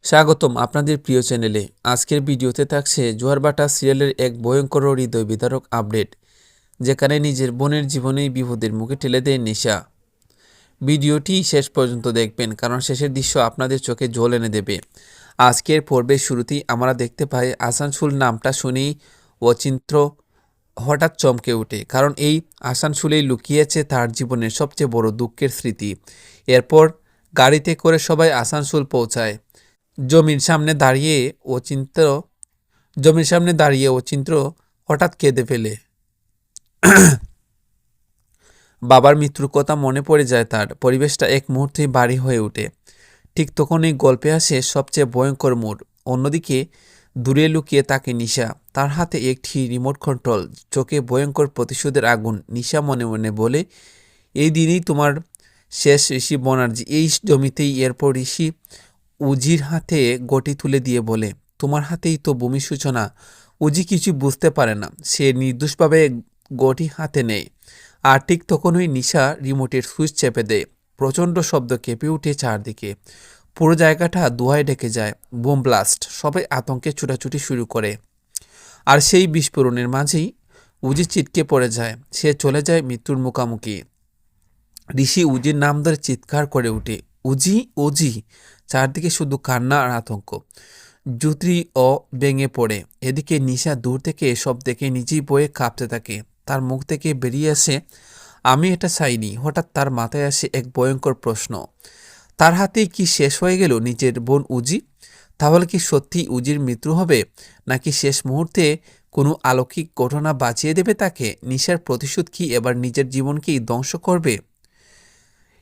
স্বাগতম আপনাদের প্রিয় চ্যানেলে। আজকের ভিডিওতে থাকছে জোয়ারভাটা সিরিয়ালের এক ভয়ঙ্কর ও হৃদয় বিদারক আপডেট, যেখানে নিজের বোনের জীবনেই বিপদের মুখে ঠেলে দেয় নিশা। ভিডিওটি শেষ পর্যন্ত দেখবেন, কারণ শেষের দৃশ্য আপনাদের চোখে জল এনে দেবে। আজকের পর্বের শুরুতেই আমরা দেখতে পাই আসানসোল নামটা শুনেই অচিন্ত্য হঠাৎ চমকে ওঠে, কারণ এই আসানসোলেই লুকিয়েছে তার জীবনের সবচেয়ে বড় দুঃখের স্মৃতি। এরপর গাড়িতে করে সবাই আসানসোল পৌঁছায়। জমির সামনে দাঁড়িয়ে অচিন্ত্য হঠাৎ কেঁদে ফেলে। বাবার মৃত্যুর কথা মনে পড়ে যায় তার। পরিবেশটা এক মুহূর্তেই ভারী হয়ে ওঠে। ঠিক তখনই গল্পে আসে সবচেয়ে ভয়ঙ্কর মোড়। অন্যদিকে দূরে লুকিয়ে তাকে নিশা, তার হাতে একটি রিমোট কন্ট্রোল, চোখে ভয়ঙ্কর প্রতিশোধের আগুন। নিশা মনে মনে বলে, এই দিনেই তোমার শেষ ঋষি বনার্জি এই জমিতেই। এরপর ঋষি উজির হাতে গটি তুলে দিয়ে বলে, তোমার হাতেই তো ভূমির সূচনা। উজি কিছু বুঝতে পারে না, সে নির্দোষভাবে গটি হাতে নেয়। আর ঠিক তখনই নিশা রিমোটের সুইচ চেপে দেয়। প্রচণ্ড শব্দ কেঁপে উঠে চারদিকে। পুরো জায়গাটা ধোঁয়ায় ঢেকে যায়। বোম ব্লাস্ট, সবাই আতঙ্কে ছুটাছুটি শুরু করে। আর সেই বিস্ফোরণের মাঝেই উজি ছিটকে পড়ে যায়। সে চলে যায় মৃত্যুর মুখোমুখি। ঋষি উজির নাম ধরে চিৎকার করে ওঠে, উজি উজি। চারদিকে শুধু কান্না আর আতঙ্ক। জুত্রি ও ভেঙে পড়ে। এদিকে নিশা দূর থেকে এসব দেখে নিজেই বয়ে কাঁপতে থাকে। তার মুখ থেকে বেরিয়ে আসে, আমি এটা চাইনি। হঠাৎ তার মাথায় আসে এক ভয়ঙ্কর প্রশ্ন, তার হাতেই কি শেষ হয়ে গেল নিজের বোন উজি? তাহলে কি সত্যি উজির মৃত্যু হবে, নাকি শেষ মুহূর্তে কোনো অলৌকিক ঘটনা বাঁচিয়ে দেবে তাকে? নিশার প্রতিশোধ কি এবার নিজের জীবনকেই ধ্বংস করবে?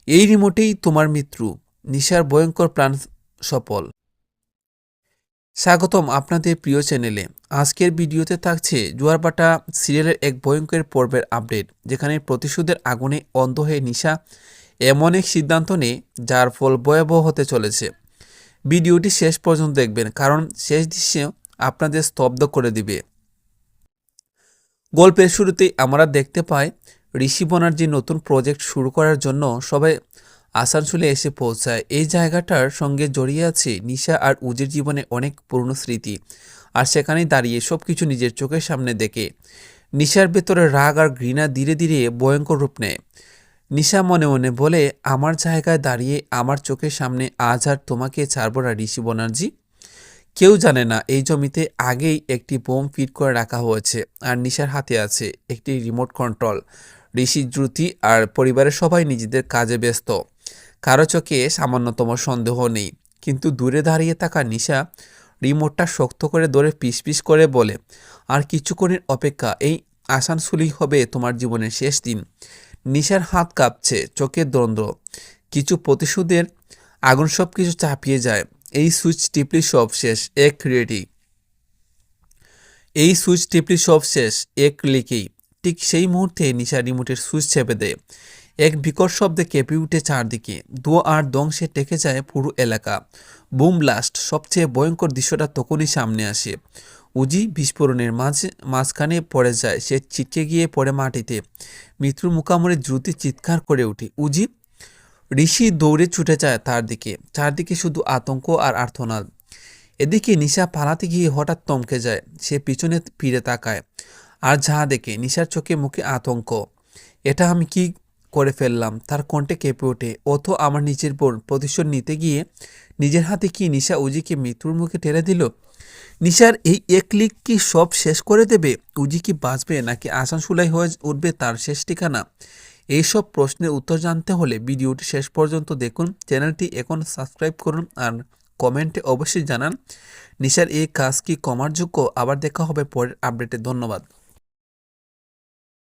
এই রিমোটেই তোমার মৃত্যু, নিশার ভয়ঙ্কর প্রাণ সফল। স্বাগতম আপনাদের প্রিয় চ্যানেলে। আজকের ভিডিওতে থাকছে জোয়ারভাটা সিরিয়ালের এক ভয়ঙ্কর পর্বের আপডেট, যেখানে প্রতিশোধের আগুনে অন্ধ হয়ে নিশা এমন এক সিদ্ধান্ত নেয় যার ফল ভয়াবহ হতে চলেছে। ভিডিওটি শেষ পর্যন্ত দেখবেন, কারণ শেষ দৃশ্য আপনাদের স্তব্ধ করে দিবে। গল্পের শুরুতেই আমরা দেখতে পাই ঋষি বনার্জি নতুন প্রজেক্ট শুরু করার জন্য সবাই আসানসোলে এসে পৌঁছায়। এই জায়গাটার সঙ্গে জড়িয়ে আছে নিশা আর উজির জীবনে অনেক পুরনো স্মৃতি। আর সেখানেই দাঁড়িয়ে সব কিছু নিজের চোখের সামনে দেখে নিশার ভেতরে রাগ আর ঘৃণা ধীরে ধীরে ভয়ঙ্কর রূপ নেয়। নিশা মনে মনে বলে, আমার জায়গায় দাঁড়িয়ে আমার চোখের সামনে আজ আর তোমাকে ছাড়ব না ঋষি বনার্জি। কেউ জানে না এই জমিতে আগেই একটি বোম ফিট করে রাখা হয়েছে, আর নিশার হাতে আছে একটি রিমোট কন্ট্রোল। ঋষি, দ্রুতি আর পরিবারের সবাই নিজেদের কাজে ব্যস্ত। কারো চোখে সামান্যতম সন্দেহ নেই। কিন্তু দূরে দাঁড়িয়ে থাকা নিশা রিমোটটা শক্ত করে ধরে পিস পিস করে বলে, আর কিছুক্ষণের অপেক্ষা, এই আসানসোলই হবে তোমার জীবনের শেষ দিন। নিশার হাত কাঁপছে, চোখের দ্বন্দ্ব, কিছু প্রতিশোধের আগুন সব কিছু চাপিয়ে যায়। এই সুইচ টিপলি সব শেষ, এক রেডি। এই সুইচ টিপলি সব শেষ এক ক্লিকেই। ঠিক সেই মুহূর্তে নিশা রিমোটের সুইচ চেপে দেয়। এক বিকট শব্দে কেঁপে উঠে চারদিকে। ধোঁয়া আর ধ্বংসে ঢেকে যায় পুরো এলাকা। বুম ব্লাস্ট, সবচেয়ে ভয়ঙ্কর দৃশ্যটা তখনই সামনে আসে। উজি বিস্ফোরণের মাঝখানে পড়ে যায়। সে ছিটকে গিয়ে পড়ে মাটিতে। মৃত্যুর মুখোমুখি দ্রুতি চিৎকার করে ওঠে, উজি! ঋষি দৌড়ে ছুটে যায় তার দিকে। চারদিকে শুধু আতঙ্ক আর আর্তনাদ। এদিকে নিশা পালাতে গিয়ে হঠাৎ থমকে যায়। সে পিছনে ফিরে তাকায়, আর যা দেখে নিশার চোখে মুখে আতঙ্ক। এটা আমি কি করে ফেললাম? তার কণ্ঠে কেঁপে ওঠে, ও তো আমার নিজের বোন। প্রতিশোধ নিতে গিয়ে নিজের হাতে কি নিশা উজিকে মৃত্যুর মুখে ঠেলে দিল? নিশার এই এক ক্লিক কি সব শেষ করে দেবে? উজি কি বাঁচবে, নাকি আসানসোলাই হয়ে উঠবে তার শেষ ঠিকানা? এইসব প্রশ্নের উত্তর জানতে হলে ভিডিওটি শেষ পর্যন্ত দেখুন। চ্যানেলটি এখন সাবস্ক্রাইব করুন, আর কমেন্টে অবশ্যই জানান নিশার এই কাজ কি কমার যোগ্য। আবার দেখা হবে পরের আপডেটে। ধন্যবাদ।